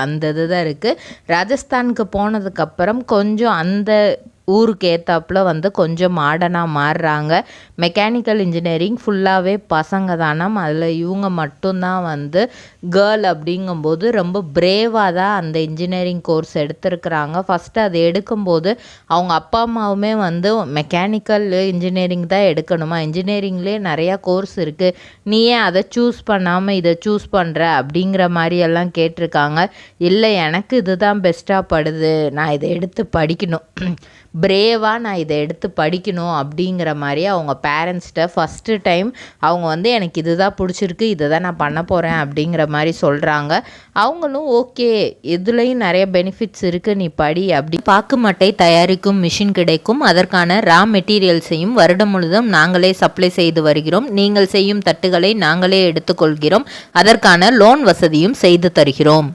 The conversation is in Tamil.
அந்த இதுதான் இருக்குது. ராஜஸ்தானுக்கு போனதுக்கப்புறம் கொஞ்சம் அந்த ஊருக்கு ஏற்றாப்புல கொஞ்சம் மாடர்னாக மாறுறாங்க. மெக்கானிக்கல் இன்ஜினியரிங் ஃபுல்லாகவே பசங்க தானாம். அதில் இவங்க மட்டும்தான் கேர்ள் அப்படிங்கும்போது ரொம்ப பிரேவாக தான் அந்த இன்ஜினியரிங் கோர்ஸ் எடுத்திருக்கிறாங்க. ஃபஸ்ட்டு அது எடுக்கும்போது அவங்க அப்பா அம்மாவுமே மெக்கானிக்கல் இன்ஜினியரிங் தான் எடுக்கணுமா, இன்ஜினியரிங்லேயே நிறையா கோர்ஸ் இருக்குது, நீ ஏன் அதை சூஸ் பண்ணாமல் இதை சூஸ் பண்ணுற அப்படிங்கிற மாதிரியெல்லாம் கேட்டிருக்காங்க. இல்லை, எனக்கு இது தான் பெஸ்ட்டாக படுது, நான் இதை எடுத்து படிக்கணும், பிரேவாக நான் இதை எடுத்து படிக்கணும் அப்படிங்கிற மாதிரி அவங்க பேரண்ட்ஸ்கிட்ட ஃபஸ்ட்டு டைம் அவங்க எனக்கு இது தான் பிடிச்சிருக்கு, இதை தான் நான் பண்ண போகிறேன் அப்படிங்கிற மாதிரி சொல்கிறாங்க. அவங்களும் ஓகே, இதுலேயும் நிறைய பெனிஃபிட்ஸ் இருக்குது, நீ படி அப்படி. பாக்கு மட்டை தயாரிக்கும் மிஷின் கிடைக்கும். அதற்கான ரா மெட்டீரியல்ஸையும் வருடம் முழுதும் நாங்களே சப்ளை செய்து வருகிறோம். நீங்கள் செய்யும் தட்டுகளை நாங்களே எடுத்துக்கொள்கிறோம். அதற்கான லோன் வசதியும் செய்து தருகிறோம்.